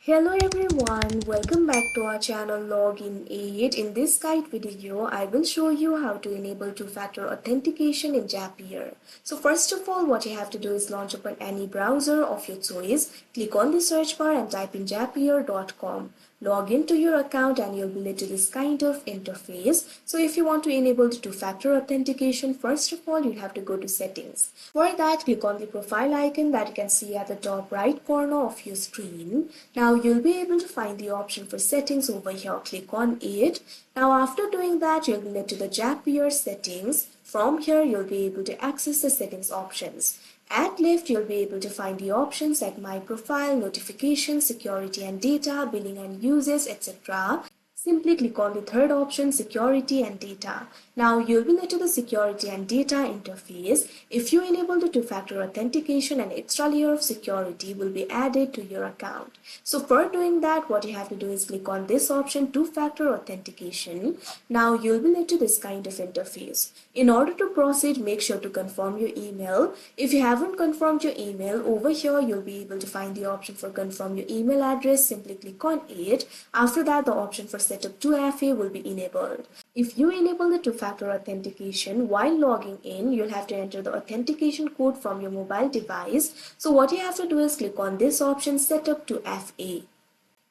Hello everyone, welcome back to our channel Login Aid. In this guide video, I will show you how to enable two-factor authentication in Zapier. So first of all, what you have to do is launch open any browser of your choice. Click on the search bar and type in zapier.com. Log into your account and you'll be led to this kind of interface. So if you want to enable the two-factor authentication, first of all, you have to go to settings. For that, click on the profile icon that you can see at the top right corner of your screen. Now you'll be able to find the option for settings over here. Click on it. Now after doing that, you'll be led to the Zapier settings. From here, you'll be able to access the settings options. At left, you'll be able to find the options like My Profile, Notifications, Security and Data, Billing and Uses, etc. Simply click on the third option, Security and Data. Now you'll be led to the Security and Data interface. If you enable the two-factor authentication, an extra layer of security will be added to your account. So for doing that, what you have to do is click on this option, two-factor authentication. Now you'll be led to this kind of interface. In order to proceed, make sure to confirm your email. If you haven't confirmed your email, over here you'll be able to find the option for confirm your email address. Simply click on it. After that, the option for setup 2FA will be enabled. If you enable the two-factor authentication while logging in, you'll have to enter the authentication code from your mobile device. So what you have to do is click on this option, setup 2FA.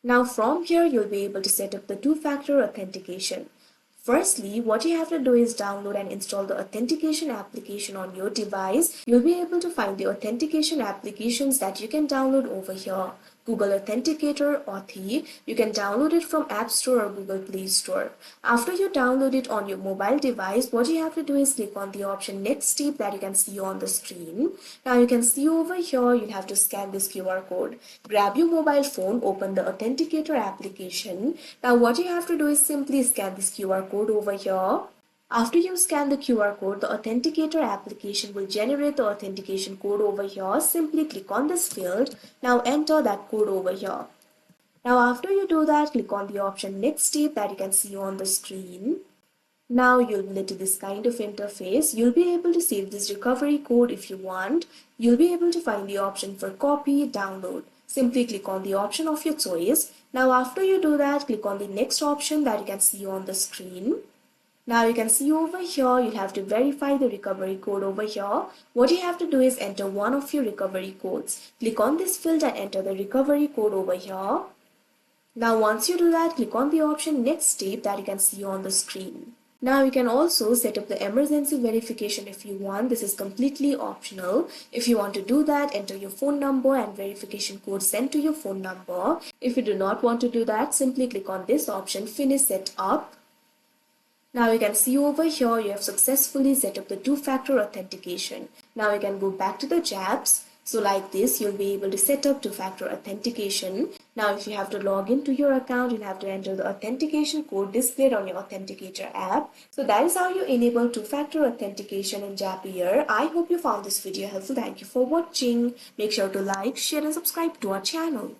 Now from here, you'll be able to set up the two-factor authentication. Firstly, what you have to do is download and install the authentication application on your device. You'll be able to find the authentication applications that you can download over here. Google Authenticator, Authy. You can download it from App Store or Google Play Store. After you download it on your mobile device, what you have to do is click on the option Next Step that you can see on the screen. Now you can see over here, you'll have to scan this QR code. Grab your mobile phone, open the Authenticator application. Now what you have to do is simply scan this QR code over here. After you scan the QR code, the Authenticator application will generate the authentication code over here. Simply click on this field. Now enter that code over here. Now after you do that, click on the option Next Step that you can see on the screen. Now you'll be led to this kind of interface. You'll be able to save this recovery code if you want. You'll be able to find the option for copy, download. Simply click on the option of your choice. Now after you do that, click on the next option that you can see on the screen. Now you can see over here, you'll have to verify the recovery code over here. What you have to do is enter one of your recovery codes. Click on this field and enter the recovery code over here. Now once you do that, click on the option Next Step that you can see on the screen. Now you can also set up the emergency verification if you want. This is completely optional. If you want to do that, enter your phone number and verification code sent to your phone number. If you do not want to do that, simply click on this option Finish Setup. Now you can see over here you have successfully set up the two-factor authentication. Now you can go back to the Zaps. So like this, you'll be able to set up two-factor authentication. Now if you have to log into your account, you'll have to enter the authentication code displayed on your Authenticator app. So that is how you enable two-factor authentication in Zapier. I hope you found this video helpful. Thank you for watching. Make sure to like, share and subscribe to our channel.